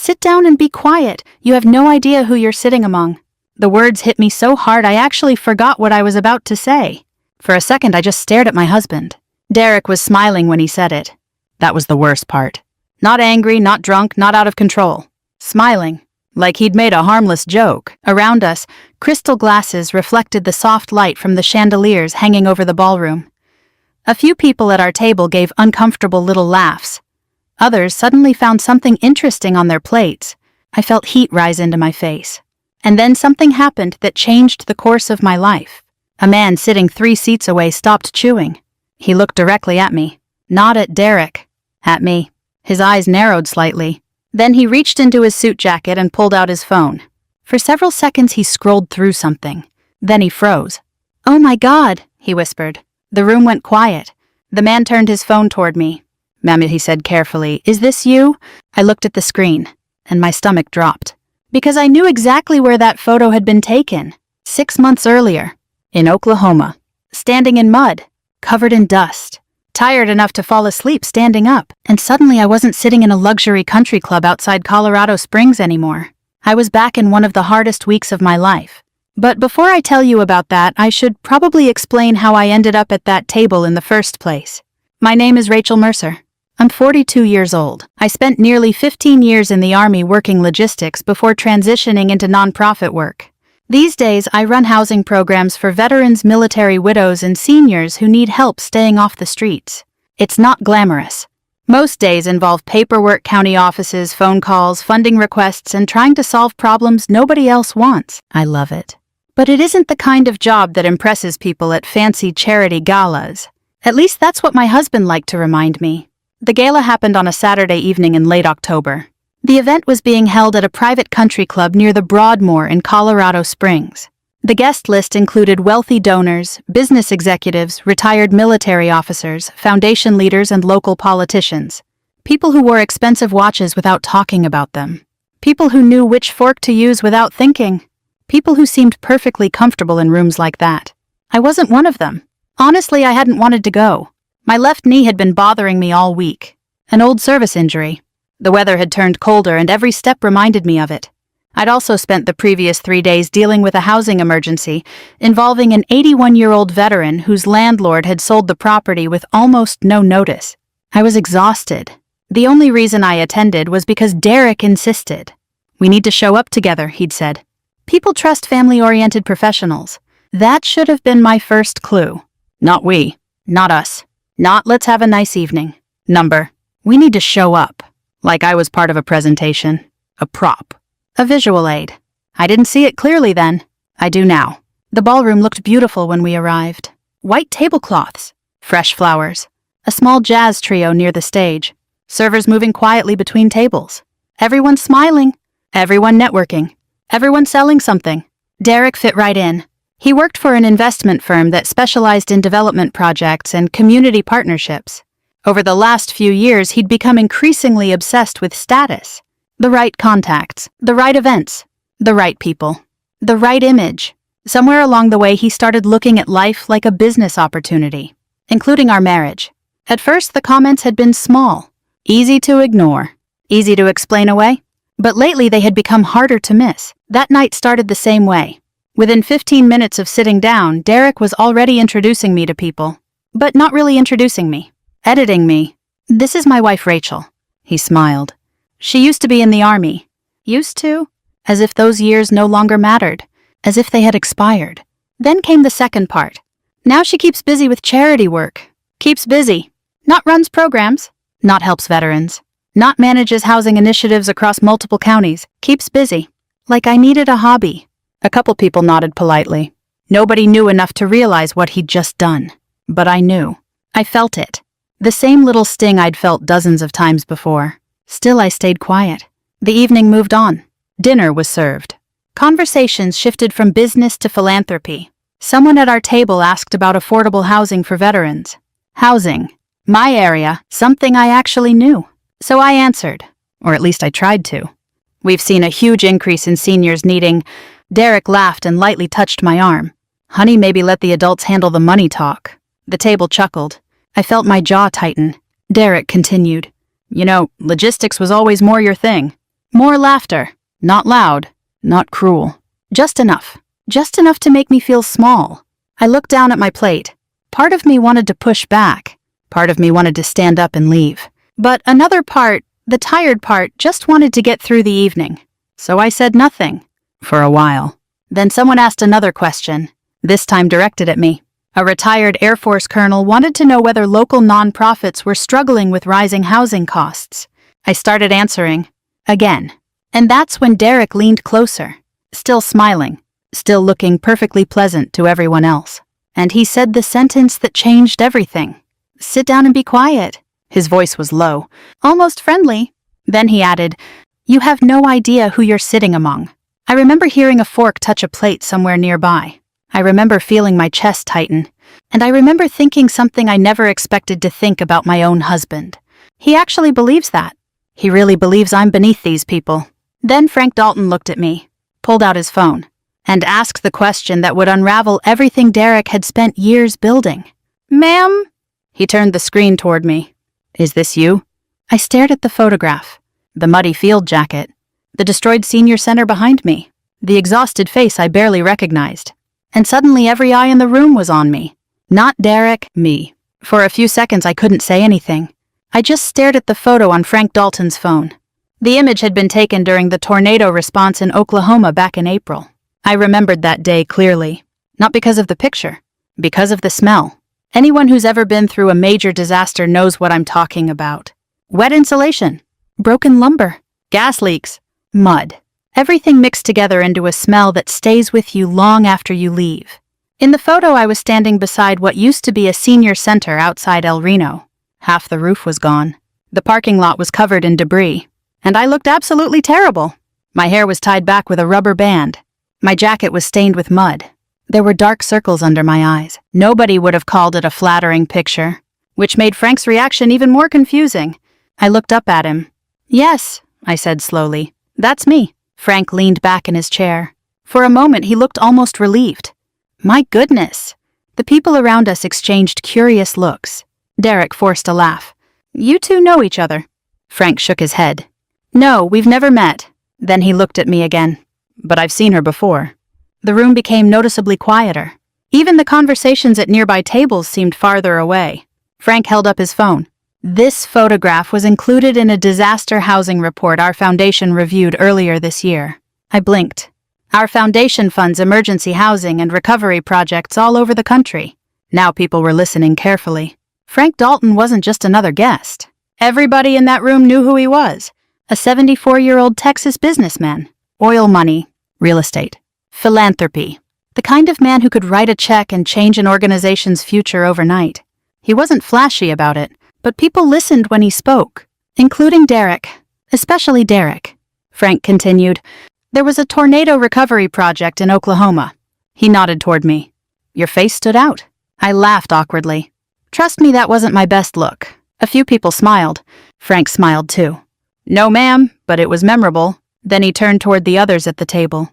"Sit down and be quiet. You have no idea who you're sitting among." The words hit me so hard I actually forgot what I was about to say. For a second I just stared at my husband. Derek was smiling when he said it. That was the worst part. Not angry, not drunk, not out of control. Smiling, like he'd made a harmless joke. Around us, crystal glasses reflected the soft light from the chandeliers hanging over the ballroom. A few people at our table gave uncomfortable little laughs. Others suddenly found something interesting on their plates. I felt heat rise into my face. And then something happened that changed the course of my life. A man sitting 3 seats away stopped chewing. He looked directly at me. Not at Derek. At me. His eyes narrowed slightly. Then he reached into his suit jacket and pulled out his phone. For several seconds he scrolled through something. Then he froze. "Oh my God," he whispered. The room went quiet. The man turned his phone toward me. "Ma'am," he said carefully, "is this you?" I looked at the screen, and my stomach dropped. Because I knew exactly where that photo had been taken. 6 months earlier. In Oklahoma. Standing in mud. Covered in dust. Tired enough to fall asleep standing up. And suddenly I wasn't sitting in a luxury country club outside Colorado Springs anymore. I was back in one of the hardest weeks of my life. But before I tell you about that, I should probably explain how I ended up at that table in the first place. My name is Rachel Mercer. I'm 42 years old. I spent nearly 15 years in the Army working logistics before transitioning into nonprofit work. These days, I run housing programs for veterans, military widows, and seniors who need help staying off the streets. It's not glamorous. Most days involve paperwork, county offices, phone calls, funding requests, and trying to solve problems nobody else wants. I love it. But it isn't the kind of job that impresses people at fancy charity galas. At least that's what my husband liked to remind me. The gala happened on a Saturday evening in late October. The event was being held at a private country club near the Broadmoor in Colorado Springs. The guest list included wealthy donors, business executives, retired military officers, foundation leaders, and local politicians. People who wore expensive watches without talking about them. People who knew which fork to use without thinking. People who seemed perfectly comfortable in rooms like that. I wasn't one of them. Honestly, I hadn't wanted to go. My left knee had been bothering me all week. An old service injury. The weather had turned colder and every step reminded me of it. I'd also spent the previous 3 days dealing with a housing emergency involving an 81-year-old veteran whose landlord had sold the property with almost no notice. I was exhausted. The only reason I attended was because Derek insisted. "We need to show up together," he'd said. "People trust family-oriented professionals." That should have been my first clue. Not we. Not us. Not "let's have a nice evening." Number. We need to show up. Like I was part of a presentation. A prop. A visual aid. I didn't see it clearly then. I do now. The ballroom looked beautiful when we arrived. White tablecloths. Fresh flowers. A small jazz trio near the stage. Servers moving quietly between tables. Everyone smiling. Everyone networking. Everyone selling something. Derek fit right in. He worked for an investment firm that specialized in development projects and community partnerships. Over the last few years, he'd become increasingly obsessed with status. The right contacts, the right events, the right people, the right image. Somewhere along the way, he started looking at life like a business opportunity, including our marriage. At first, the comments had been small, easy to ignore, easy to explain away. But lately, they had become harder to miss. That night started the same way. Within 15 minutes of sitting down, Derek was already introducing me to people. But not really introducing me. Editing me. "This is my wife, Rachel." He smiled. "She used to be in the Army." Used to? As if those years no longer mattered. As if they had expired. Then came the second part. "Now she keeps busy with charity work." Keeps busy. Not runs programs. Not helps veterans. Not manages housing initiatives across multiple counties. Keeps busy. Like I needed a hobby. A couple people nodded politely. Nobody knew enough to realize what he'd just done. But I knew. I felt it. The same little sting I'd felt dozens of times before. Still, I stayed quiet. The evening moved on. Dinner was served. Conversations shifted from business to philanthropy. Someone at our table asked about affordable housing for veterans. Housing. My area. Something I actually knew. So I answered. Or at least I tried to. "We've seen a huge increase in seniors needing..." Derek laughed and lightly touched my arm. "Honey, maybe let the adults handle the money talk." The table chuckled. I felt my jaw tighten. Derek continued. "You know, logistics was always more your thing. More laughter. Not loud. Not cruel. Just enough. Just enough to make me feel small. I looked down at my plate. Part of me wanted to push back. Part of me wanted to stand up and leave. But another part, the tired part, just wanted to get through the evening. So I said nothing. For a while. Then someone asked another question, this time directed at me. A retired Air Force colonel wanted to know whether local nonprofits were struggling with rising housing costs. I started answering. Again. And that's when Derek leaned closer, still smiling, still looking perfectly pleasant to everyone else. And he said the sentence that changed everything. Sit down and be quiet. His voice was low, almost friendly. Then he added, you have no idea who you're sitting among. I remember hearing a fork touch a plate somewhere nearby. I remember feeling my chest tighten. And I remember thinking something I never expected to think about my own husband. He actually believes that. He really believes I'm beneath these people. Then Frank Dalton looked at me, pulled out his phone, and asked the question that would unravel everything Derek had spent years building. Ma'am? He turned the screen toward me. Is this you? I stared at the photograph, the muddy field jacket, the destroyed senior center behind me, the exhausted face I barely recognized. And suddenly every eye in the room was on me. Not Derek, me. For a few seconds I couldn't say anything. I just stared at the photo on Frank Dalton's phone. The image had been taken during the tornado response in Oklahoma back in April. I remembered that day clearly. Not because of the picture, because of the smell. Anyone who's ever been through a major disaster knows what I'm talking about. Wet insulation, broken lumber, gas leaks, mud. Everything mixed together into a smell that stays with you long after you leave. In the photo, I was standing beside what used to be a senior center outside El Reno. Half the roof was gone. The parking lot was covered in debris. And I looked absolutely terrible. My hair was tied back with a rubber band. My jacket was stained with mud. There were dark circles under my eyes. Nobody would have called it a flattering picture, which made Frank's reaction even more confusing. I looked up at him. Yes, I said slowly. That's me. Frank leaned back in his chair. For a moment, he looked almost relieved. My goodness. The people around us exchanged curious looks. Derek forced a laugh. You two know each other. Frank shook his head. No, we've never met. Then he looked at me again. But I've seen her before. The room became noticeably quieter. Even the conversations at nearby tables seemed farther away. Frank held up his phone. This photograph was included in a disaster housing report our foundation reviewed earlier this year. I blinked. Our foundation funds emergency housing and recovery projects all over the country. Now people were listening carefully. Frank Dalton wasn't just another guest. Everybody in that room knew who he was. A 74-year-old Texas businessman. Oil money. Real estate. Philanthropy. The kind of man who could write a check and change an organization's future overnight. He wasn't flashy about it, but people listened when he spoke, including Derek, especially Derek. Frank continued, there was a tornado recovery project in Oklahoma. He nodded toward me. Your face stood out. I laughed awkwardly. Trust me, that wasn't my best look. A few people smiled. Frank smiled too. No, ma'am, but it was memorable. Then he turned toward the others at the table.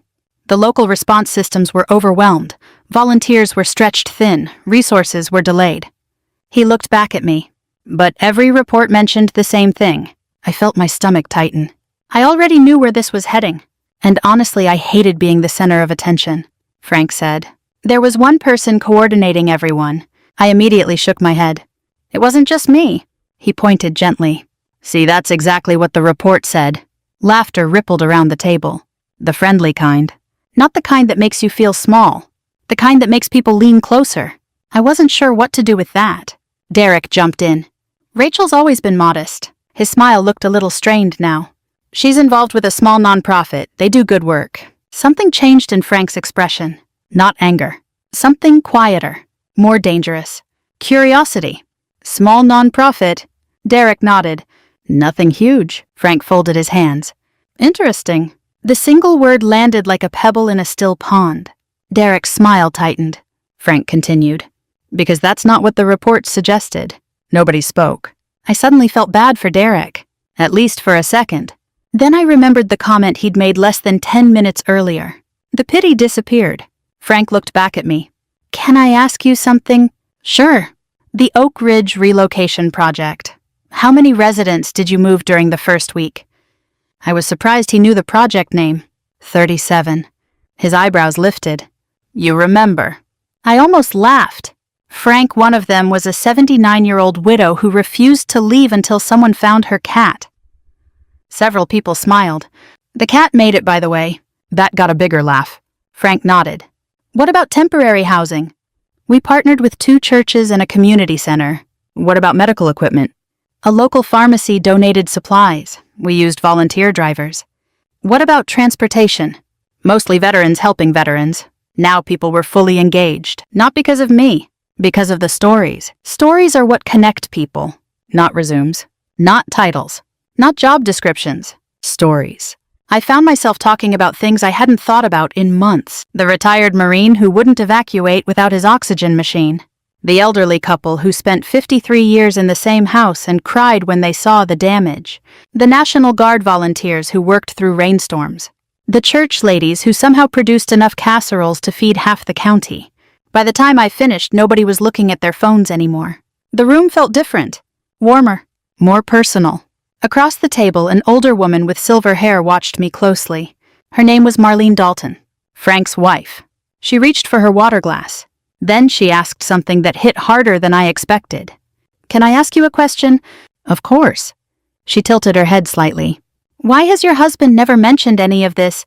The local response systems were overwhelmed. Volunteers were stretched thin. Resources were delayed. He looked back at me. But every report mentioned the same thing. I felt my stomach tighten. I already knew where this was heading. And honestly, I hated being the center of attention. Frank said. There was one person coordinating everyone. I immediately shook my head. It wasn't just me. He pointed gently. See, that's exactly what the report said. Laughter rippled around the table. The friendly kind. Not the kind that makes you feel small. The kind that makes people lean closer. I wasn't sure what to do with that. Derek jumped in. Rachel's always been modest. His smile looked a little strained now. She's involved with a small nonprofit. They do good work. Something changed in Frank's expression. Not anger. Something quieter. More dangerous. Curiosity. Small nonprofit. Derek nodded. Nothing huge. Frank folded his hands. Interesting. The single word landed like a pebble in a still pond. Derek's smile tightened. Frank continued. Because that's not what the report suggested. Nobody spoke. I suddenly felt bad for Derek. At least for a second. Then I remembered the comment he'd made less than 10 minutes earlier. The pity disappeared. Frank looked back at me. Can I ask you something? Sure. The Oak Ridge relocation project. How many residents did you move during the first week? I was surprised he knew the project name. 37. His eyebrows lifted. You remember. I almost laughed. Frank, one of them, was a 79-year-old widow who refused to leave until someone found her cat. Several people smiled. The cat made it, by the way. That got a bigger laugh. Frank nodded. What about temporary housing? We partnered with 2 churches and a community center. What about medical equipment? A local pharmacy donated supplies. We used volunteer drivers. What about transportation? Mostly veterans helping veterans. Now people were fully engaged. Not because of me. Because of the stories. Stories are what connect people. Not resumes. Not titles. Not job descriptions. Stories. I found myself talking about things I hadn't thought about in months. The retired Marine who wouldn't evacuate without his oxygen machine. The elderly couple who spent 53 years in the same house and cried when they saw the damage. The National Guard volunteers who worked through rainstorms. The church ladies who somehow produced enough casseroles to feed half the county. By the time I finished, nobody was looking at their phones anymore. The room felt different. Warmer. More personal. Across the table, an older woman with silver hair watched me closely. Her name was Marlene Dalton, Frank's wife. She reached for her water glass. Then she asked something that hit harder than I expected. Can I ask you a question? Of course. She tilted her head slightly. Why has your husband never mentioned any of this?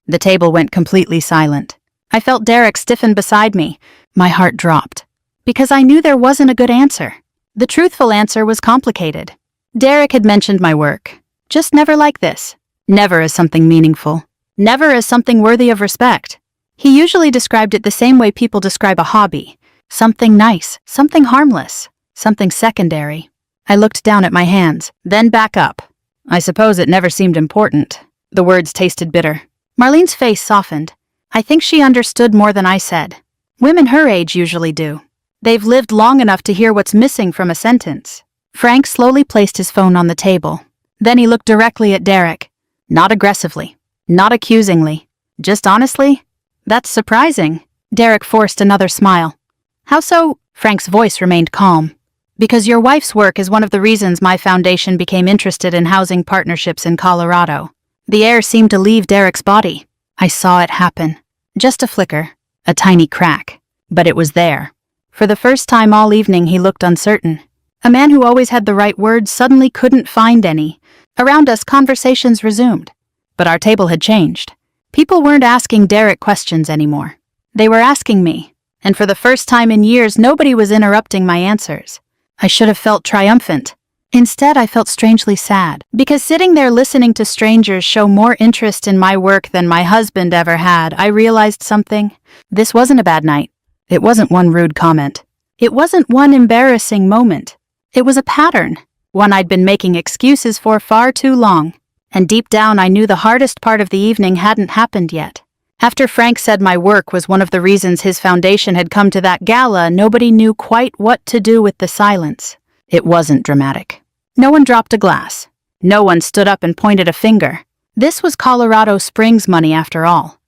The table went completely silent. I felt Derek stiffen beside me. My heart dropped. Because I knew there wasn't a good answer. The truthful answer was complicated. Derek had mentioned my work. Just never like this. Never as something meaningful. Never as something worthy of respect. He usually described it the same way people describe a hobby. Something nice, something harmless, something secondary. I looked down at my hands, then back up. I suppose it never seemed important. The words tasted bitter. Marlene's face softened. I think she understood more than I said. Women her age usually do. They've lived long enough to hear what's missing from a sentence. Frank slowly placed his phone on the table. Then he looked directly at Derek. Not aggressively. Not accusingly. Just honestly. That's surprising. Derek forced another smile. How so? Frank's voice remained calm. Because your wife's work is one of the reasons my foundation became interested in housing partnerships in Colorado. The air seemed to leave Derek's body. I saw it happen. Just a flicker. A tiny crack. But it was there. For the first time all evening he looked uncertain. A man who always had the right words suddenly couldn't find any. Around us, conversations resumed. But our table had changed. People weren't asking Derek questions anymore. They were asking me. And for the first time in years, nobody was interrupting my answers. I should have felt triumphant. Instead, I felt strangely sad. Because sitting there listening to strangers show more interest in my work than my husband ever had, I realized something. This wasn't a bad night. It wasn't one rude comment. It wasn't one embarrassing moment. It was a pattern. One I'd been making excuses for far too long. And deep down I knew the hardest part of the evening hadn't happened yet. After Frank said my work was one of the reasons his foundation had come to that gala, nobody knew quite what to do with the silence. It wasn't dramatic. No one dropped a glass. No one stood up and pointed a finger. This was Colorado Springs money after all.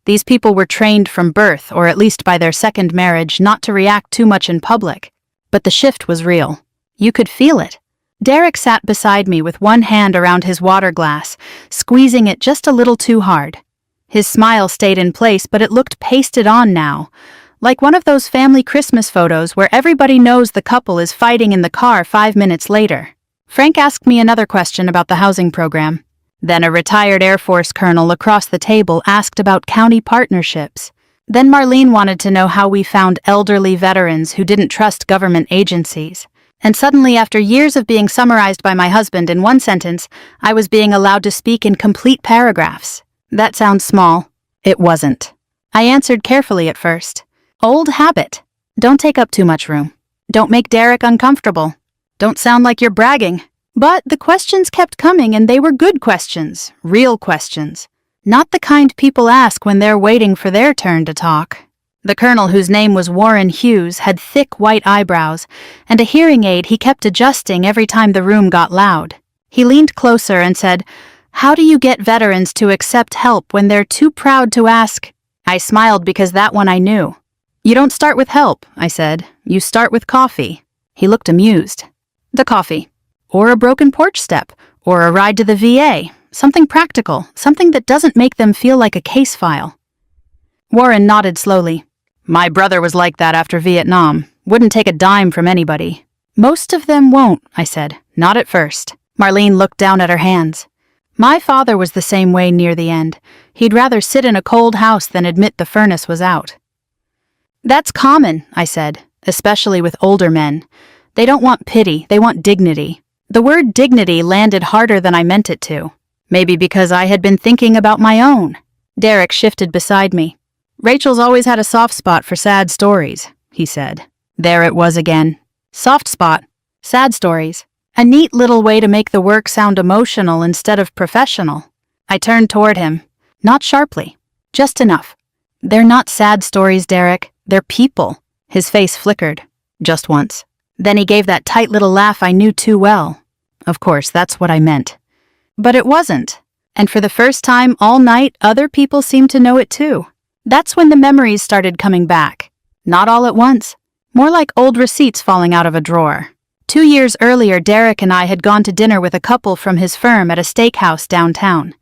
These people were trained from birth, or at least by their second marriage, not to react too much in public. But the shift was real. You could feel it. Derek sat beside me with one hand around his water glass, squeezing it just a little too hard. His smile stayed in place, but it looked pasted on now, like one of those family Christmas photos where everybody knows the couple is fighting in the car 5 minutes later. Frank asked me another question about the housing program. Then a retired Air Force colonel across the table asked about county partnerships. Then Marlene wanted to know how we found elderly veterans who didn't trust government agencies. And suddenly, after years of being summarized by my husband in one sentence, I was being allowed to speak in complete paragraphs. That sounds small. It wasn't. I answered carefully at first. Old habit. Don't take up too much room. Don't make Derek uncomfortable. Don't sound like you're bragging. But the questions kept coming, and they were good questions, real questions. Not the kind people ask when they're waiting for their turn to talk. The colonel, whose name was Warren Hughes, had thick white eyebrows and a hearing aid he kept adjusting every time the room got loud. He leaned closer and said, "How do you get veterans to accept help when they're too proud to ask?" I smiled because that one I knew. "You don't start with help," I said. "You start with coffee." He looked amused. "The coffee. Or a broken porch step. Or a ride to the VA. Something practical, something that doesn't make them feel like a case file. Warren nodded slowly. My brother was like that after Vietnam. Wouldn't take a dime from anybody. Most of them won't, I said. Not at first. Marlene looked down at her hands. My father was the same way near the end. He'd rather sit in a cold house than admit the furnace was out. That's common, I said, especially with older men. They don't want pity, they want dignity. The word dignity landed harder than I meant it to. Maybe because I had been thinking about my own. Derek shifted beside me. Rachel's always had a soft spot for sad stories, he said. There it was again. Soft spot. Sad stories. A neat little way to make the work sound emotional instead of professional. I turned toward him. Not sharply. Just enough. They're not sad stories, Derek. They're people. His face flickered. Just once. Then he gave that tight little laugh I knew too well. Of course, that's what I meant. But it wasn't. And for the first time all night, other people seemed to know it too. That's when the memories started coming back. Not all at once. More like old receipts falling out of a drawer. 2 years earlier, Derek and I had gone to dinner with a couple from his firm at a steakhouse downtown.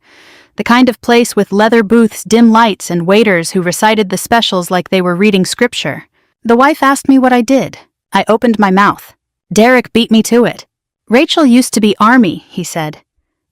The kind of place with leather booths, dim lights, and waiters who recited the specials like they were reading scripture. The wife asked me what I did. I opened my mouth. Derek beat me to it. Rachel used to be Army, he said.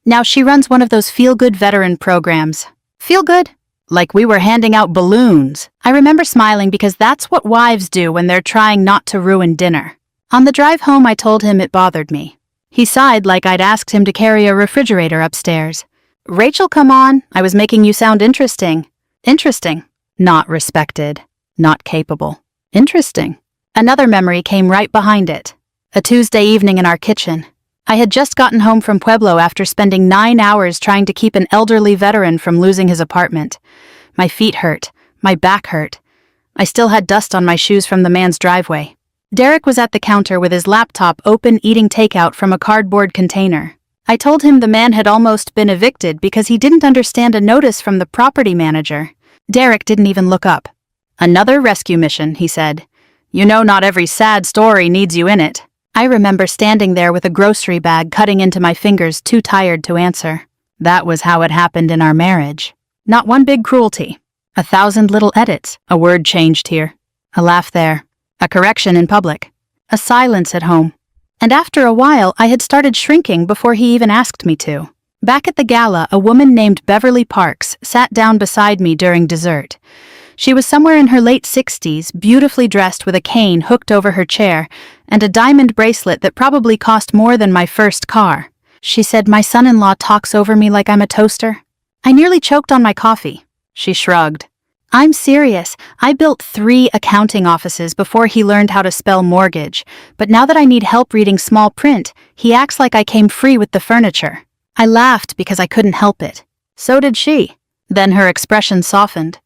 Now she runs one of those feel-good veteran programs. Feel good? Like we were handing out balloons. I remember smiling because that's what wives do when they're trying not to ruin dinner. On the drive home, I told him it bothered me. He sighed like I'd asked him to carry a refrigerator upstairs. Rachel, come on, I was making you sound interesting. Interesting. Not respected. Not capable. Interesting. Another memory came right behind it. A Tuesday evening in our kitchen. I had just gotten home from Pueblo after spending 9 hours trying to keep an elderly veteran from losing his apartment. My feet hurt. My back hurt. I still had dust on my shoes from the man's driveway. Derek was at the counter with his laptop open eating takeout from a cardboard container. I told him the man had almost been evicted because he didn't understand a notice from the property manager. Derek didn't even look up. Another rescue mission, he said. You know not every sad story needs you in it. I remember standing there with a grocery bag cutting into my fingers, too tired to answer. That was how it happened in our marriage. Not one big cruelty. 1,000 little edits. A word changed here. A laugh there. A correction in public. A silence at home. And after a while, I had started shrinking before he even asked me to. Back at the gala, a woman named Beverly Parks sat down beside me during dessert. She was somewhere in her late 60s, beautifully dressed with a cane hooked over her chair and a diamond bracelet that probably cost more than my first car. She said, my son-in-law talks over me like I'm a toaster. I nearly choked on my coffee. She shrugged. I'm serious. I built 3 accounting offices before he learned how to spell mortgage, but now that I need help reading small print, he acts like I came free with the furniture. I laughed because I couldn't help it. So did she. Then her expression softened.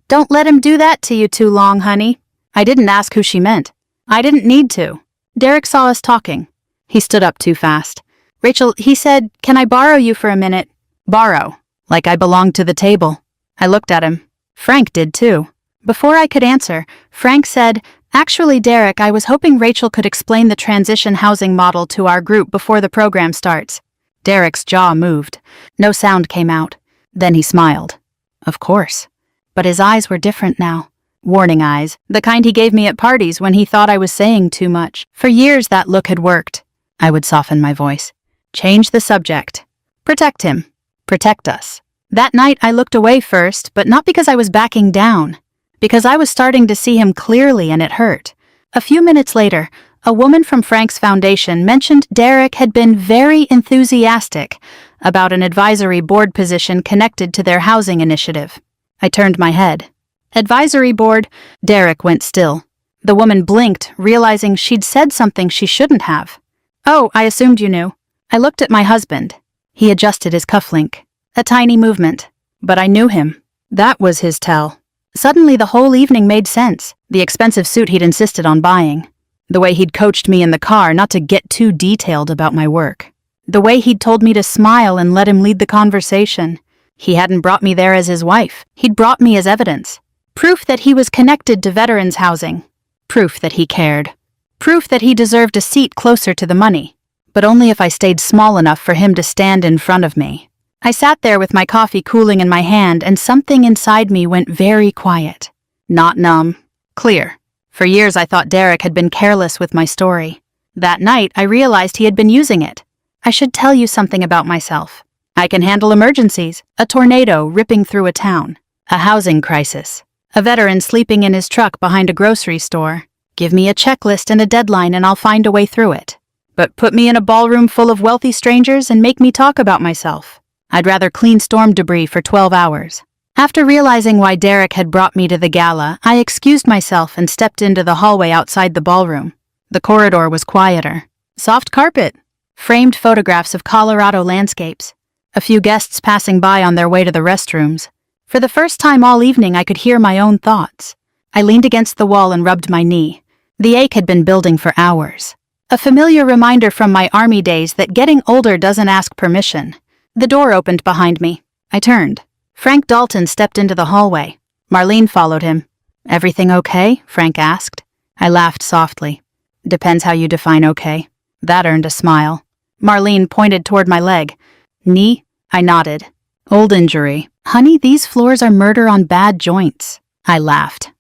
Don't let him do that to you too long, honey. I didn't ask who she meant. I didn't need to. Derek saw us talking. He stood up too fast. Rachel, he said, can I borrow you for a minute? Borrow. Like I belonged to the table. I looked at him. Frank did too. Before I could answer, Frank said, actually, Derek, I was hoping Rachel could explain the transition housing model to our group before the program starts. Derek's jaw moved. No sound came out. Then he smiled. Of course. But his eyes were different now. Warning eyes, the kind he gave me at parties when he thought I was saying too much. For years that look had worked. I would soften my voice. Change the subject. Protect him. Protect us. That night I looked away first, but not because I was backing down. Because I was starting to see him clearly and it hurt. A few minutes later, a woman from Frank's foundation mentioned Derek had been very enthusiastic about an advisory board position connected to their housing initiative. I turned my head. Advisory board. Derek went still. The woman blinked, realizing she'd said something she shouldn't have. Oh, I assumed you knew. I looked at my husband. He adjusted his cufflink. A tiny movement. But I knew him. That was his tell. Suddenly the whole evening made sense. The expensive suit he'd insisted on buying. The way he'd coached me in the car not to get too detailed about my work. The way he'd told me to smile and let him lead the conversation. He hadn't brought me there as his wife. He'd brought me as evidence. Proof that he was connected to veterans housing. Proof that he cared. Proof that he deserved a seat closer to the money. But only if I stayed small enough for him to stand in front of me. I sat there with my coffee cooling in my hand, and something inside me went very quiet. Not numb. Clear. For years I thought Derek had been careless with my story. That night I realized he had been using it. I should tell you something about myself. I can handle emergencies, a tornado ripping through a town, a housing crisis, a veteran sleeping in his truck behind a grocery store. Give me a checklist and a deadline and I'll find a way through it. But put me in a ballroom full of wealthy strangers and make me talk about myself. I'd rather clean storm debris for 12 hours. After realizing why Derek had brought me to the gala, I excused myself and stepped into the hallway outside the ballroom. The corridor was quieter. Soft carpet. Framed photographs of Colorado landscapes. A few guests passing by on their way to the restrooms. For the first time all evening, I could hear my own thoughts. I leaned against the wall and rubbed my knee. The ache had been building for hours. A familiar reminder from my army days that getting older doesn't ask permission. The door opened behind me. I turned. Frank Dalton stepped into the hallway. Marlene followed him. "Everything okay?" Frank asked. I laughed softly. "Depends how you define okay." That earned a smile. Marlene pointed toward my leg. "Knee?" I nodded. "Old injury. Honey, these floors are murder on bad joints." I laughed.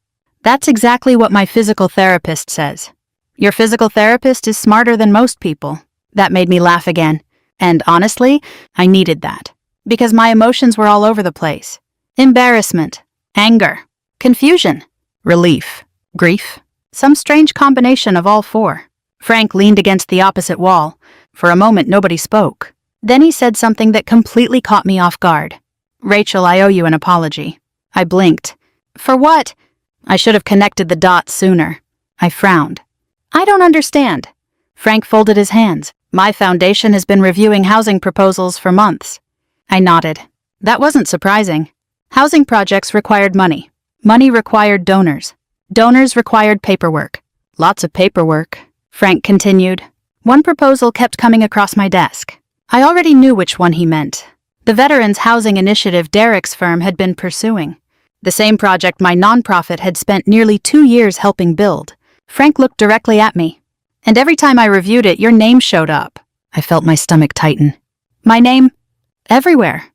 "That's exactly what my physical therapist says." "Your physical therapist is smarter than most people." That made me laugh again. And honestly, I needed that. Because my emotions were all over the place. Embarrassment, anger, confusion, relief, grief, some strange combination of all four. Frank leaned against the opposite wall. For a moment, nobody spoke. Then he said something that completely caught me off guard. "Rachel, I owe you an apology." I blinked. "For what?" I should have connected the dots sooner. I frowned. "I don't understand." Frank folded his hands. "My foundation has been reviewing housing proposals for months." I nodded. That wasn't surprising. Housing projects required money. Money required donors. Donors required paperwork. Lots of paperwork. Frank continued. One proposal kept coming across my desk. I already knew which one he meant. The Veterans Housing Initiative Derek's firm had been pursuing. The same project my nonprofit had spent nearly 2 years helping build. Frank looked directly at me. "And every time I reviewed it, your name showed up." I felt my stomach tighten. "My name?" "Everywhere."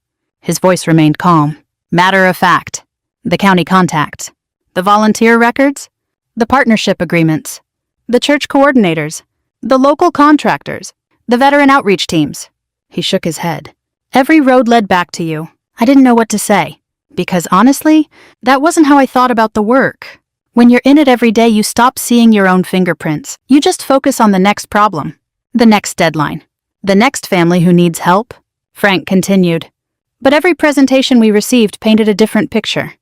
His voice remained calm. "Matter of fact. The county contacts. The volunteer records. The partnership agreements. The church coordinators. The local contractors. The veteran outreach teams." He shook his head. "Every road led back to you." I didn't know what to say. Because honestly, that wasn't how I thought about the work. When you're in it every day, you stop seeing your own fingerprints. You just focus on the next problem. The next deadline. The next family who needs help. Frank continued. But every presentation we received painted a different picture.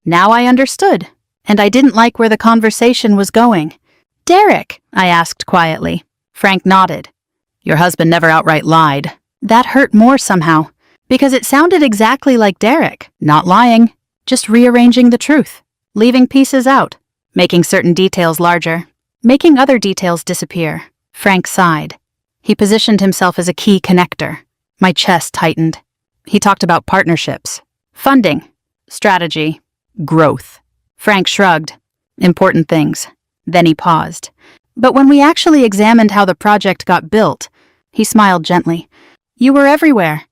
Now I understood, and I didn't like where the conversation was going. "Derek," I asked quietly. Frank nodded. "Your husband never outright lied." That hurt more somehow, because it sounded exactly like Derek, not lying, just rearranging the truth, leaving pieces out, making certain details larger, making other details disappear. Frank sighed. He positioned himself as a key connector. My chest tightened. He talked about partnerships, funding, strategy, growth. Frank shrugged. Important things. Then he paused. But when we actually examined how the project got built, he smiled gently. "You were everywhere."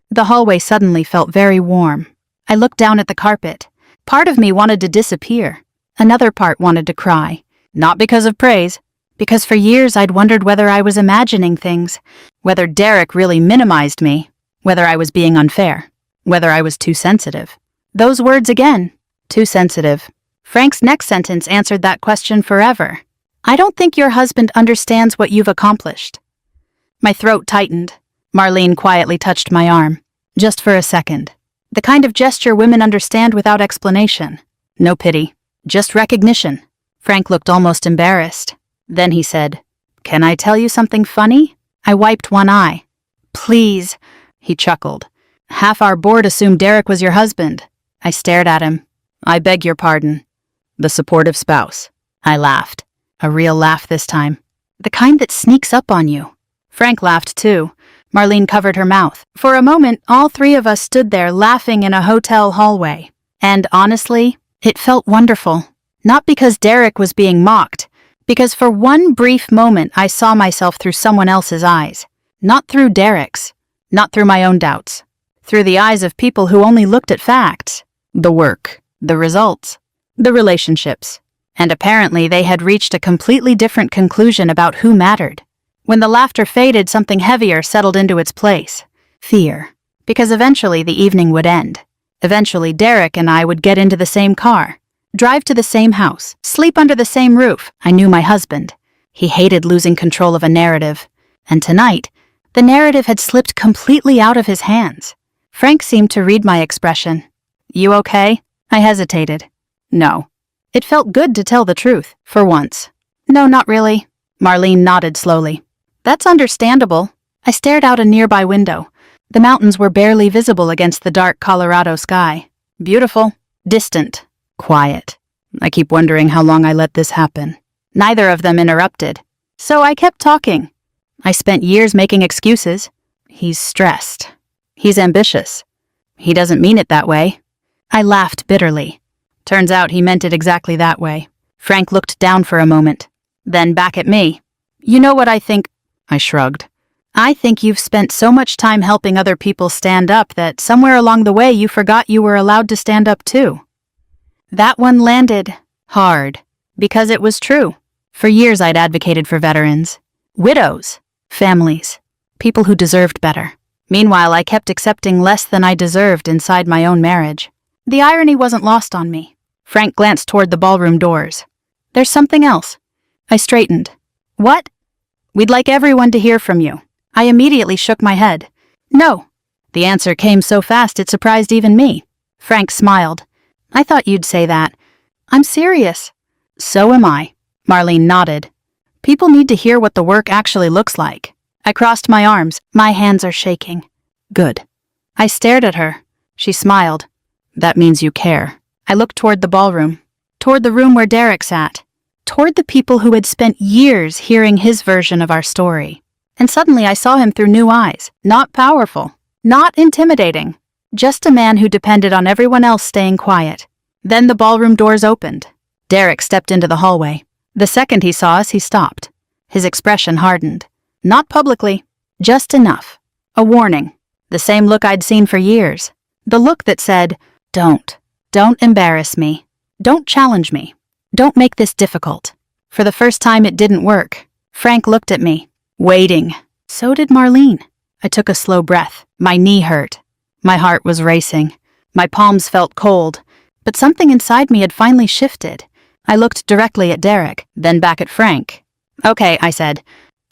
The hallway suddenly felt very warm. I looked down at the carpet. Part of me wanted to disappear. Another part wanted to cry. Not because of praise. Because for years I'd wondered whether I was imagining things, whether Derek really minimized me, whether I was being unfair, whether I was too sensitive. Those words again, too sensitive. Frank's next sentence answered that question forever. "I don't think your husband understands what you've accomplished." My throat tightened. Marlene quietly touched my arm. Just for a second. The kind of gesture women understand without explanation. No pity, just recognition. Frank looked almost embarrassed. Then he said, "Can I tell you something funny?" I wiped one eye. "Please," he chuckled. "Half our board assumed Derek was your husband." I stared at him. "I beg your pardon." "The supportive spouse." I laughed. A real laugh this time. The kind that sneaks up on you. Frank laughed too. Marlene covered her mouth. For a moment, all three of us stood there laughing in a hotel hallway. And honestly, it felt wonderful. Not because Derek was being mocked, because for one brief moment I saw myself through someone else's eyes. Not through Derek's. Not through my own doubts. through the eyes of people who only looked at facts, the work, the results, the relationships. And apparently they had reached a completely different conclusion about who mattered. When the laughter faded, something heavier settled into its place. Fear. Because eventually the evening would end. Eventually Derek and I would get into the same car, drive to the same house, sleep under the same roof. I knew my husband. He hated losing control of a narrative. And tonight, the narrative had slipped completely out of his hands. Frank seemed to read my expression. "You okay?" I hesitated. "No." It felt good to tell the truth, for once. "No, not really." Marlene nodded slowly. "That's understandable." I stared out a nearby window. The mountains were barely visible against the dark Colorado sky. Beautiful, distant, quiet. I keep wondering how long I let this happen. Neither of them interrupted. So I kept talking. I spent years making excuses. He's stressed. He's ambitious. He doesn't mean it that way. I laughed bitterly. Turns out he meant it exactly that way. Frank looked down for a moment, then back at me. "You know what I think?" I shrugged. "I think you've spent so much time helping other people stand up that somewhere along the way you forgot you were allowed to stand up too." That one landed hard, because it was true. For years I'd advocated for veterans, widows, families, people who deserved better. Meanwhile, I kept accepting less than I deserved inside my own marriage. The irony wasn't lost on me. Frank glanced toward the ballroom doors. "There's something else." I straightened. "What?" "We'd like everyone to hear from you." I immediately shook my head. "No." The answer came so fast it surprised even me. Frank smiled. "I thought you'd say that." "I'm serious." "So am I." Marlene nodded. "People need to hear what the work actually looks like." I crossed my arms. "My hands are shaking." "Good." I stared at her. She smiled. "That means you care." I looked toward the ballroom, toward the room where Derek sat, toward the people who had spent years hearing his version of our story. And suddenly I saw him through new eyes, not powerful, not intimidating, just a man who depended on everyone else staying quiet. Then the ballroom doors opened. Derek stepped into the hallway. The second he saw us, he stopped. His expression hardened. Not publicly, just enough. A warning. The same look I'd seen for years. The look that said, Don't embarrass me. Don't challenge me. Don't make this difficult." For the first time, it didn't work. Frank looked at me, waiting. So did Marlene. I took a slow breath. My knee hurt. My heart was racing. My palms felt cold. But something inside me had finally shifted. I looked directly at Derek, then back at Frank. "Okay," I said.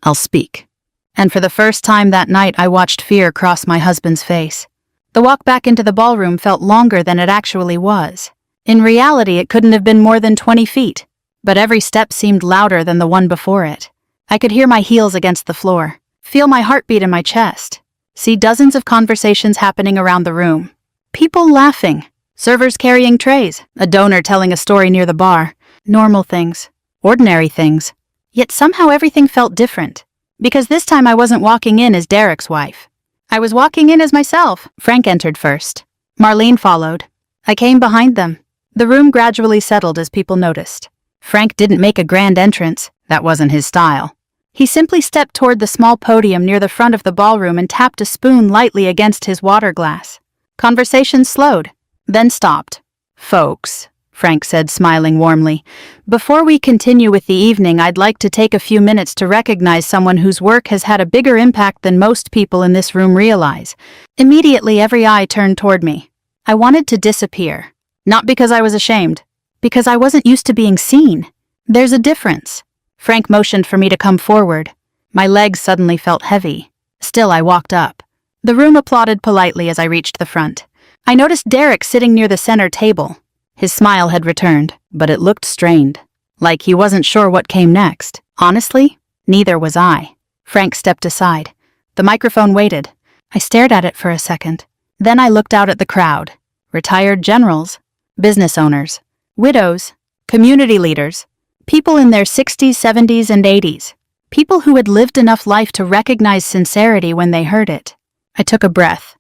"I'll speak." And for the first time that night, I watched fear cross my husband's face. The walk back into the ballroom felt longer than it actually was. In reality, it couldn't have been more than 20 feet, but every step seemed louder than the one before it. I could hear my heels against the floor, feel my heartbeat in my chest, see dozens of conversations happening around the room. People laughing, servers carrying trays, a donor telling a story near the bar. Normal things, ordinary things. Yet somehow everything felt different, because this time I wasn't walking in as Derek's wife. I was walking in as myself. Frank entered first. Marlene followed. I came behind them. The room gradually settled as people noticed. Frank didn't make a grand entrance. That wasn't his style. He simply stepped toward the small podium near the front of the ballroom and tapped a spoon lightly against his water glass. Conversation slowed, then stopped. "Folks," Frank said, smiling warmly, "before we continue with the evening, I'd like to take a few minutes to recognize someone whose work has had a bigger impact than most people in this room realize." Immediately, every eye turned toward me. I wanted to disappear. Not because I was ashamed, because I wasn't used to being seen. There's a difference. Frank motioned for me to come forward. My legs suddenly felt heavy. Still, I walked up. The room applauded politely as I reached the front. I noticed Derek sitting near the center table. His smile had returned, but it looked strained, like he wasn't sure what came next. Honestly, neither was I. Frank stepped aside. The microphone waited. I stared at it for a second. Then I looked out at the crowd. Retired generals, business owners, widows, community leaders, people in their 60s, 70s, and 80s. People who had lived enough life to recognize sincerity when they heard it. I took a breath.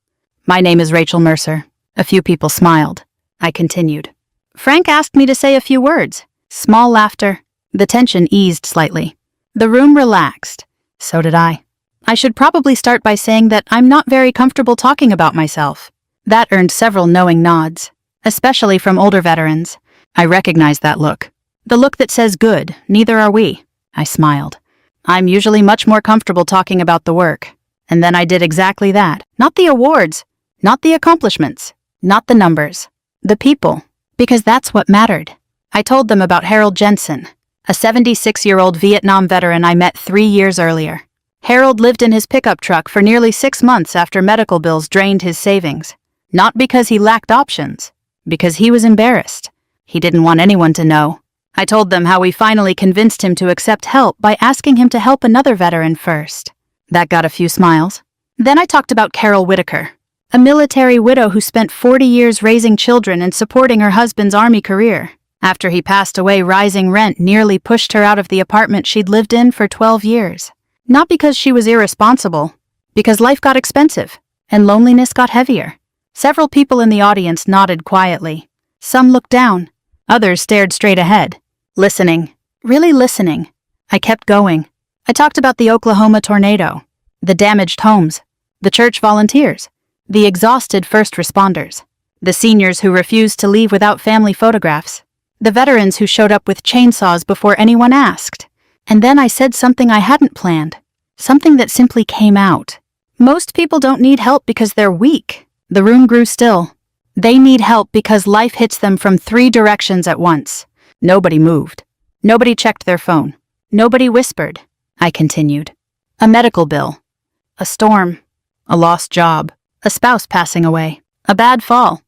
"My name is Rachel Mercer." A few people smiled. I continued. Frank asked me to say a few words. Small laughter. The tension eased slightly. The room relaxed. So did I. I should probably start by saying that I'm not very comfortable talking about myself. That earned several knowing nods, especially from older veterans. I recognized that look. The look that says good, neither are we. I smiled. I'm usually much more comfortable talking about the work. And then I did exactly that. Not the awards, not the accomplishments, not the numbers, the people, because that's what mattered. I told them about Harold Jensen, a 76-year-old Vietnam veteran I met 3 years earlier. Harold lived in his pickup truck for nearly 6 months after medical bills drained his savings. Not because he lacked options, because he was embarrassed. He didn't want anyone to know. I told them how we finally convinced him to accept help by asking him to help another veteran first. That got a few smiles. Then I talked about Carol Whitaker, a military widow who spent 40 years raising children and supporting her husband's Army career. After he passed away, rising rent nearly pushed her out of the apartment she'd lived in for 12 years. Not because she was irresponsible, because life got expensive and loneliness got heavier. Several people in the audience nodded quietly. Some looked down. Others stared straight ahead. Listening. Really listening. I kept going. I talked about the Oklahoma tornado, the damaged homes, the church volunteers, the exhausted first responders, the seniors who refused to leave without family photographs, the veterans who showed up with chainsaws before anyone asked. And then I said something I hadn't planned, something that simply came out. Most people don't need help because they're weak. The room grew still. They need help because life hits them from 3 directions at once. Nobody moved. Nobody checked their phone. Nobody whispered. I continued. A medical bill. A storm. A lost job. A spouse passing away. A bad fall.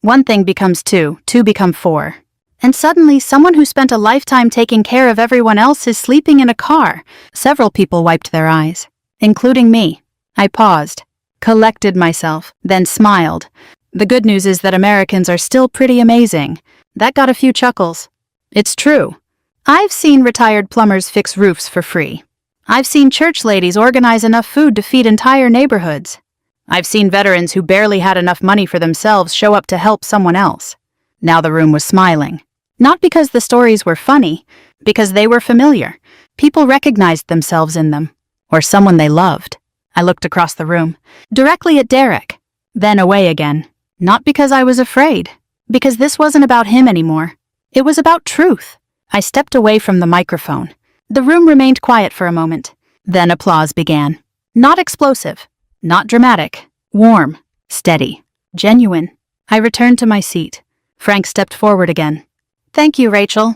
1 thing becomes 2, 2 become 4. And suddenly someone who spent a lifetime taking care of everyone else is sleeping in a car. Several people wiped their eyes, including me. I paused, collected myself, then smiled. The good news is that Americans are still pretty amazing. That got a few chuckles. It's true. I've seen retired plumbers fix roofs for free. I've seen church ladies organize enough food to feed entire neighborhoods. I've seen veterans who barely had enough money for themselves show up to help someone else. Now the room was smiling. Not because the stories were funny, because they were familiar. People recognized themselves in them, or someone they loved. I looked across the room, directly at Derek, then away again. Not because I was afraid, because this wasn't about him anymore. It was about truth. I stepped away from the microphone. The room remained quiet for a moment. Then applause began. Not explosive, not dramatic, warm, steady, genuine. I returned to my seat. Frank stepped forward again. Thank you, Rachel.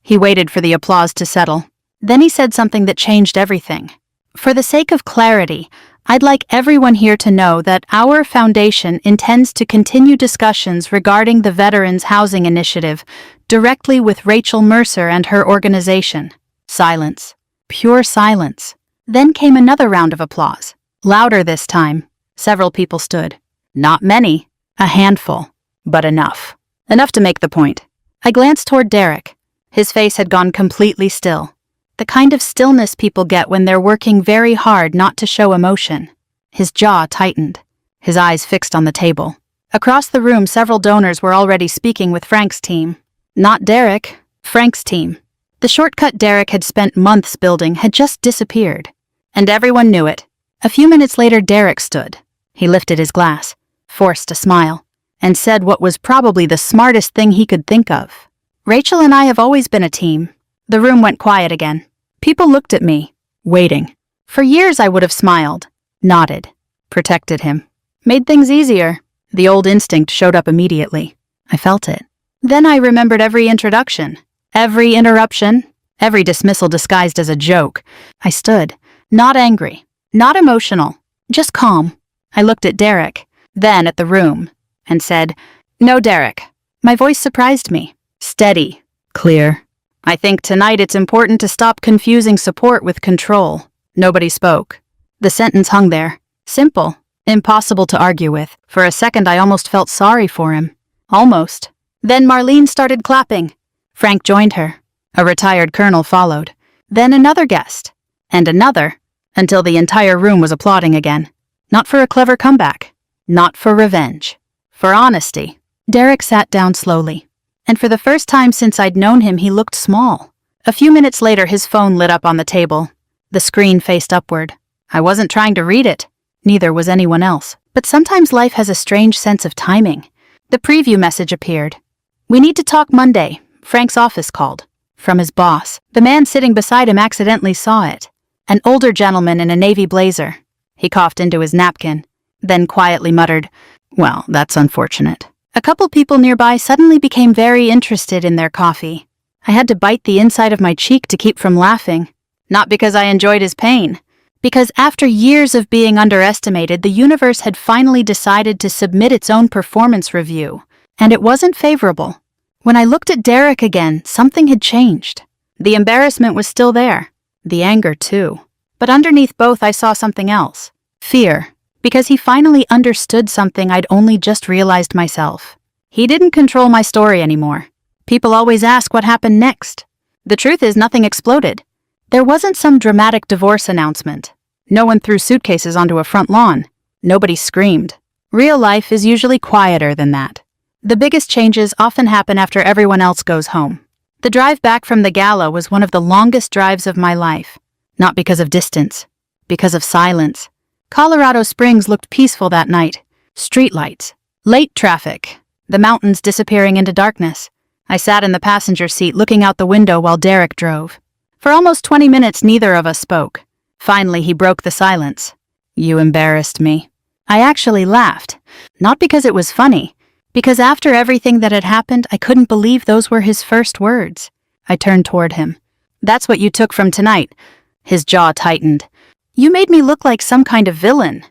He waited for the applause to settle. Then he said something that changed everything. For the sake of clarity, I'd like everyone here to know that our foundation intends to continue discussions regarding the Veterans Housing Initiative directly with Rachel Mercer and her organization. Silence. Pure silence. Then came another round of applause. Louder this time. Several people stood. Not many. A handful. But enough. Enough to make the point. I glanced toward Derek. His face had gone completely still. The kind of stillness people get when they're working very hard not to show emotion. His jaw tightened. His eyes fixed on the table. Across the room, several donors were already speaking with Frank's team. Not Derek, Frank's team. The shortcut Derek had spent months building had just disappeared. And everyone knew it. A few minutes later, Derek stood. He lifted his glass, forced a smile, and said what was probably the smartest thing he could think of. Rachel and I have always been a team. The room went quiet again. People looked at me, waiting. For years I would have smiled, nodded, protected him. Made things easier. The old instinct showed up immediately. I felt it. Then I remembered every introduction, every interruption, every dismissal disguised as a joke. I stood, not angry, not emotional, just calm. I looked at Derek, then at the room, and said, "No, Derek." My voice surprised me. Steady, clear. I think tonight it's important to stop confusing support with control. Nobody spoke. The sentence hung there. Simple. Impossible to argue with. For a second I almost felt sorry for him. Almost. Then Marlene started clapping. Frank joined her. A retired colonel followed. Then another guest. And another. Until the entire room was applauding again. Not for a clever comeback. Not for revenge. For honesty. Derek sat down slowly. And for the first time since I'd known him, he looked small. A few minutes later, his phone lit up on the table. The screen faced upward. I wasn't trying to read it. Neither was anyone else. But sometimes life has a strange sense of timing. The preview message appeared. "We need to talk Monday," Frank's office called. From his boss. The man sitting beside him accidentally saw it. An older gentleman in a navy blazer. He coughed into his napkin, then quietly muttered, "Well, that's unfortunate." A couple people nearby suddenly became very interested in their coffee. I had to bite the inside of my cheek to keep from laughing. Not because I enjoyed his pain. Because after years of being underestimated, the universe had finally decided to submit its own performance review. And it wasn't favorable. When I looked at Derek again, something had changed. The embarrassment was still there. The anger, too. But underneath both, I saw something else. Fear. Because he finally understood something I'd only just realized myself. He didn't control my story anymore. People always ask what happened next. The truth is, nothing exploded. There wasn't some dramatic divorce announcement. No one threw suitcases onto a front lawn. Nobody screamed. Real life is usually quieter than that. The biggest changes often happen after everyone else goes home. The drive back from the gala was one of the longest drives of my life. Not because of distance, because of silence. Colorado Springs looked peaceful that night. Streetlights, late traffic, the mountains disappearing into darkness. I sat in the passenger seat looking out the window while Derek drove. For almost 20 minutes, neither of us spoke. Finally, he broke the silence. "You embarrassed me." I actually laughed. Not because it was funny. Because after everything that had happened, I couldn't believe those were his first words. I turned toward him. "That's what you took from tonight." His jaw tightened. "You made me look like some kind of villain."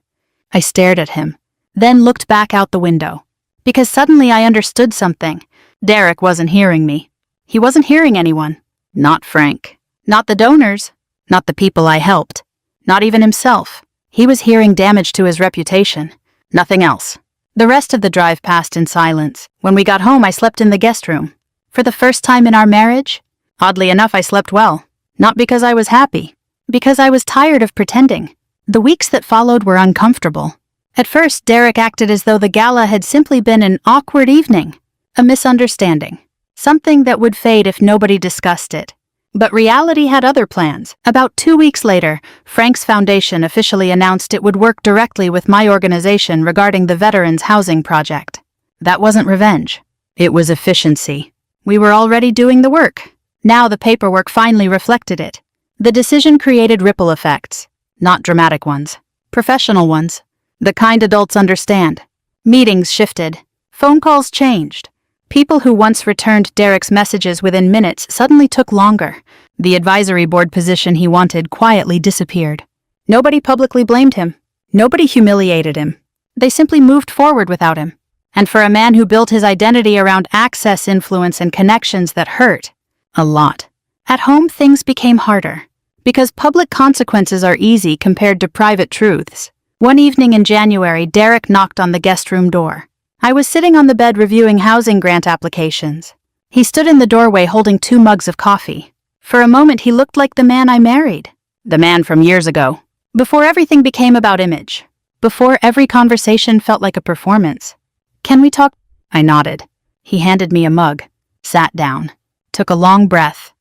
I stared at him, then looked back out the window. Because suddenly I understood something. Derek wasn't hearing me. He wasn't hearing anyone. Not Frank. Not the donors. Not the people I helped. Not even himself. He was hearing damage to his reputation. Nothing else. The rest of the drive passed in silence. When we got home, I slept in the guest room. For the first time in our marriage, oddly enough, I slept well. Not because I was happy. Because I was tired of pretending. The weeks that followed were uncomfortable. At first, Derek acted as though the gala had simply been an awkward evening. A misunderstanding. Something that would fade if nobody discussed it. But reality had other plans. About 2 weeks later, Frank's Foundation officially announced it would work directly with my organization regarding the Veterans Housing Project. That wasn't revenge. It was efficiency. We were already doing the work. Now the paperwork finally reflected it. The decision created ripple effects. Not dramatic ones. Professional ones. The kind adults understand. Meetings shifted. Phone calls changed. People who once returned Derek's messages within minutes suddenly took longer. The advisory board position he wanted quietly disappeared. Nobody publicly blamed him. Nobody humiliated him. They simply moved forward without him. And for a man who built his identity around access, influence, and connections that hurt, a lot. At home, things became harder. Because public consequences are easy compared to private truths. One evening in January, Derek knocked on the guest room door. I was sitting on the bed reviewing housing grant applications. He stood in the doorway holding 2 mugs of coffee. For a moment, he looked like the man I married. The man from years ago. Before everything became about image. Before every conversation felt like a performance. "Can we talk?" I nodded. He handed me a mug. Sat down. Took a long breath.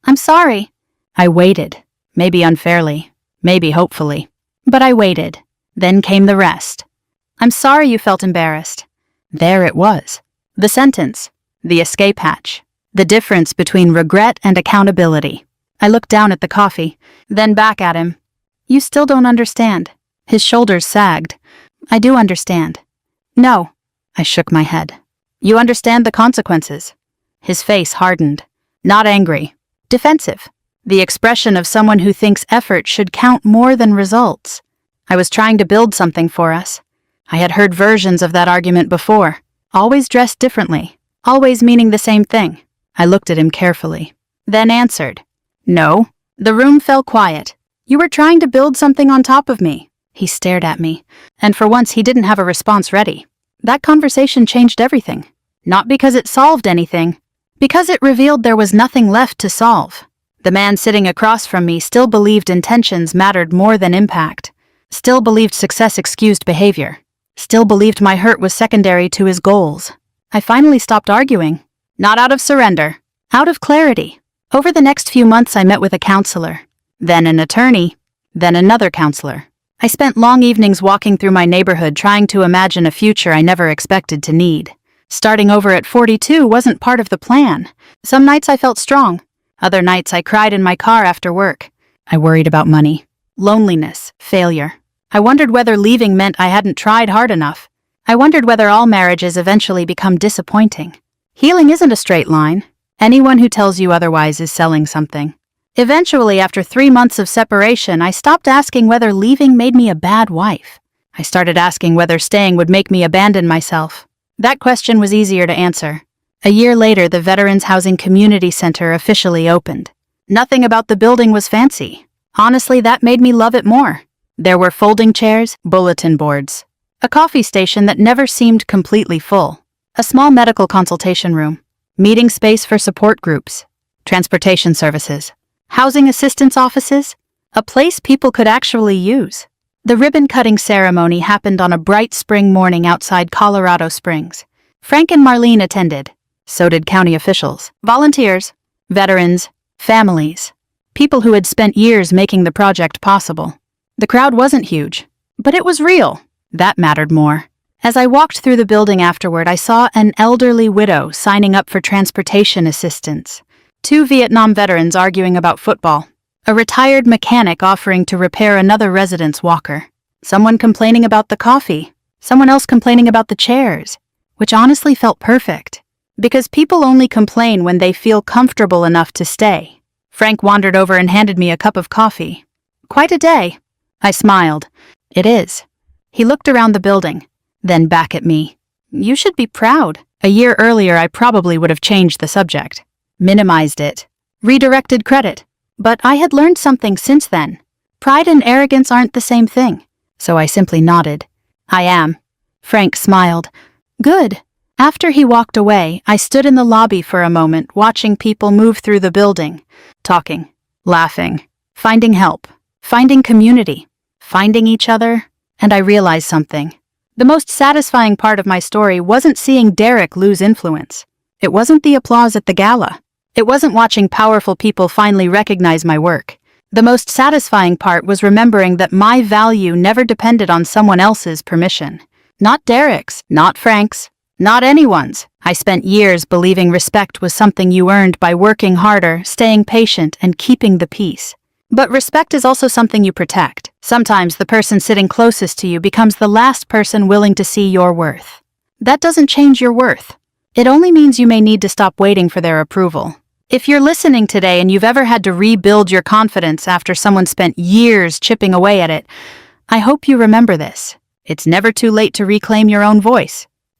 "I'm sorry." I waited. Maybe unfairly. Maybe hopefully. But I waited. Then came the rest. "I'm sorry you felt embarrassed." There it was. The sentence. The escape hatch. The difference between regret and accountability. I looked down at the coffee, then back at him. "You still don't understand." His shoulders sagged. "I do understand." "No." I shook my head. "You understand the consequences." His face hardened. Not angry. Defensive. The expression of someone who thinks effort should count more than results. I was trying to build something for us. I had heard versions of that argument before, always dressed differently, always meaning the same thing. I looked at him carefully, then answered, "No." The room fell quiet. "You were trying to build something on top of me." He stared at me, and for once he didn't have a response ready. That conversation changed everything. Not because it solved anything, because it revealed there was nothing left to solve. The man sitting across from me still believed intentions mattered more than impact, still believed success excused behavior. Still believed my hurt was secondary to his goals. I finally stopped arguing. Not out of surrender. Out of clarity. Over the next few months I met with a counselor. Then an attorney. Then another counselor. I spent long evenings walking through my neighborhood trying to imagine a future I never expected to need. Starting over at 42 wasn't part of the plan. Some nights I felt strong. Other nights I cried in my car after work. I worried about money, loneliness, failure. I wondered whether leaving meant I hadn't tried hard enough. I wondered whether all marriages eventually become disappointing. Healing isn't a straight line. Anyone who tells you otherwise is selling something. Eventually, after 3 months of separation, I stopped asking whether leaving made me a bad wife. I started asking whether staying would make me abandon myself. That question was easier to answer. A year later, the Veterans Housing Community Center officially opened. Nothing about the building was fancy. Honestly, that made me love it more. There were folding chairs, bulletin boards, a coffee station that never seemed completely full, a small medical consultation room, meeting space for support groups, transportation services, housing assistance offices, a place people could actually use. The ribbon-cutting ceremony happened on a bright spring morning outside Colorado Springs. Frank and Marlene attended. So did county officials, volunteers, veterans, families, people who had spent years making the project possible. The crowd wasn't huge, but it was real. That mattered more. As I walked through the building afterward, I saw an elderly widow signing up for transportation assistance, 2 Vietnam veterans arguing about football, a retired mechanic offering to repair another resident's walker, someone complaining about the coffee, someone else complaining about the chairs, which honestly felt perfect, because people only complain when they feel comfortable enough to stay. Frank wandered over and handed me a cup of coffee. Quite a day. I smiled. It is. He looked around the building, then back at me. You should be proud. A year earlier, I probably would have changed the subject, minimized it, redirected credit. But I had learned something since then. Pride and arrogance aren't the same thing. So I simply nodded. I am. Frank smiled. Good. After he walked away, I stood in the lobby for a moment, watching people move through the building, talking, laughing, finding help, finding community, finding each other, and I realized something. The most satisfying part of my story wasn't seeing Derek lose influence. It wasn't the applause at the gala. It wasn't watching powerful people finally recognize my work. The most satisfying part was remembering that my value never depended on someone else's permission. Not Derek's, not Frank's, not anyone's. I spent years believing respect was something you earned by working harder, staying patient, and keeping the peace. But respect is also something you protect. Sometimes the person sitting closest to you becomes the last person willing to see your worth. That doesn't change your worth. It only means you may need to stop waiting for their approval. If you're listening today and you've ever had to rebuild your confidence after someone spent years chipping away at it, I hope you remember this. It's never too late to reclaim your own voice.